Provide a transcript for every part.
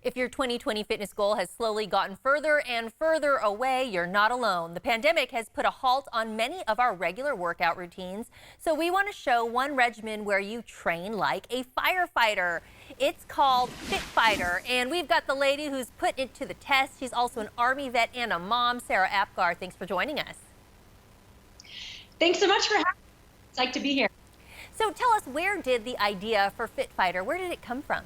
If your 2020 fitness goal has slowly gotten further and further away, you're not alone. The pandemic has put a halt on many of our regular workout routines, so we want to show one regimen where you train like a firefighter. It's called FitFighter, and we've got the lady who's put it to the test. She's also an Army vet and a mom, Sarah Apgar. Thanks for joining us. Thanks so much for having me. It's like to be here. So tell us, where did the idea for FitFighter, where did it come from?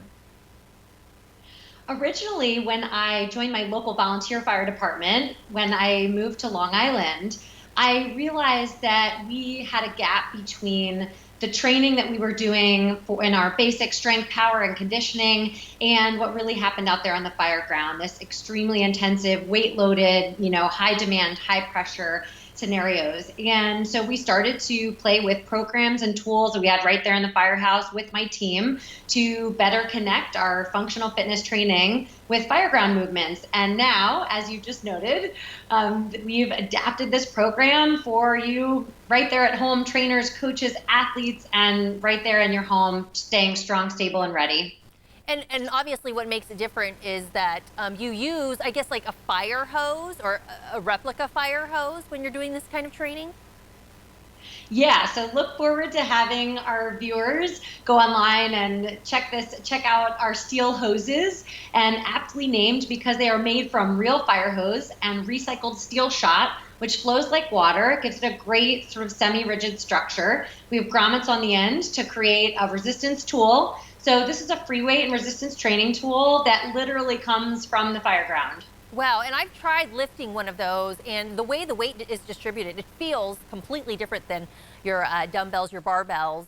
Originally, when I joined my local volunteer fire department, when I moved to Long Island, I realized that we had a gap between the training that we were doing in our basic strength, power, and conditioning, and what really happened out there on the fire ground, this extremely intensive, weight-loaded, high demand, high pressure scenarios. And so we started to play with programs and tools that we had right there in the firehouse with my team to better connect our functional fitness training with fireground movements. And now, as you just noted, we've adapted this program for you right there at home, trainers, coaches, athletes, and right there in your home, staying strong, stable, and ready. And obviously what makes it different is that you use, I guess, like a fire hose or a replica fire hose when you're doing this kind of training? Yeah, so look forward to having our viewers go online and check out our steel hoses, and aptly named because they are made from real fire hose and recycled steel shot, which flows like water. It gives it a great sort of semi-rigid structure. We have grommets on the end to create a resistance tool. So this is a free weight and resistance training tool that literally comes from the fire ground. Wow, and I've tried lifting one of those, and the way the weight is distributed, it feels completely different than your dumbbells, your barbells.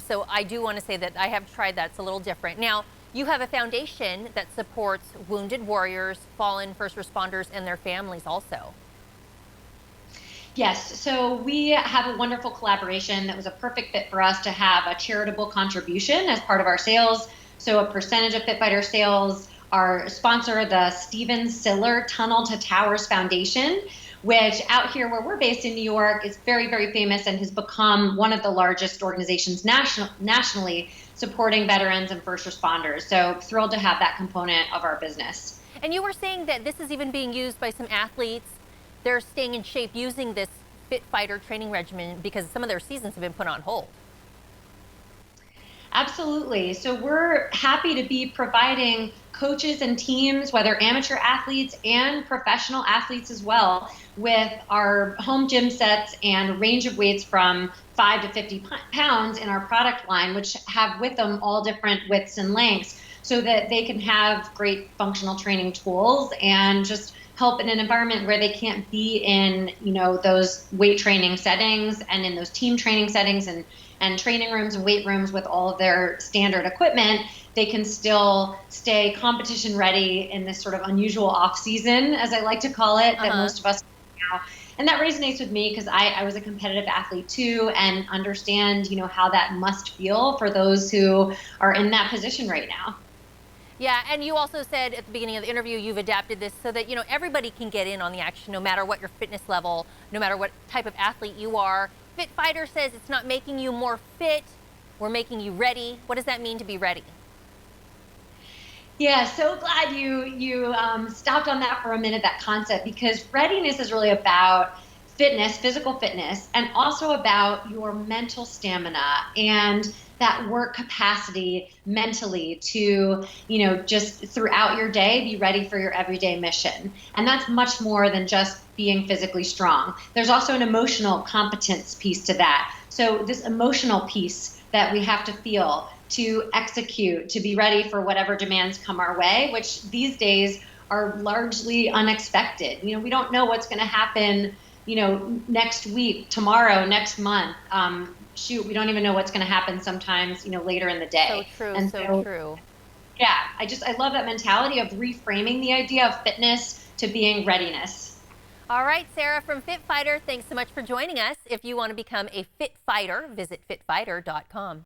So I do want to say that I have tried that. It's a little different. Now, you have a foundation that supports wounded warriors, fallen first responders, and their families also. Yes, so we have a wonderful collaboration that was a perfect fit for us to have a charitable contribution as part of our sales. So a percentage of FitFighter sales are sponsor the Steven Siller Tunnel to Towers Foundation, which out here where we're based in New York is very, very famous and has become one of the largest organizations nationally supporting veterans and first responders. So thrilled to have that component of our business. And you were saying that this is even being used by some athletes. They're staying in shape using this FitFighter training regimen because some of their seasons have been put on hold. Absolutely. So we're happy to be providing coaches and teams, whether amateur athletes and professional athletes as well, with our home gym sets and range of weights from 5 to 50 pounds in our product line, which have with them all different widths and lengths so that they can have great functional training tools and just help in an environment where they can't be in, those weight training settings and in those team training settings and training rooms and weight rooms with all of their standard equipment. They can still stay competition ready in this sort of unusual off season, as I like to call it, that most of us now. And that resonates with me because I was a competitive athlete too, and understand, how that must feel for those who are in that position right now. Yeah, and you also said at the beginning of the interview you've adapted this so that everybody can get in on the action, no matter what your fitness level, no matter what type of athlete you are. FitFighter says it's not making you more fit, we're making you ready. What does that mean to be ready? Yeah, so glad you stopped on that for a minute, that concept, because readiness is really about fitness, physical fitness, and also about your mental stamina and that work capacity mentally to, just throughout your day, be ready for your everyday mission. And that's much more than just being physically strong. There's also an emotional competence piece to that. So this emotional piece that we have to feel to execute, to be ready for whatever demands come our way, which these days are largely unexpected. We don't know what's going to happen, next week, tomorrow, next month. We don't even know what's going to happen sometimes, later in the day. So true, and so true. Yeah, I love that mentality of reframing the idea of fitness to being readiness. All right, Sarah from FitFighter, thanks so much for joining us. If you want to become a Fit Fighter, visit fitfighter.com.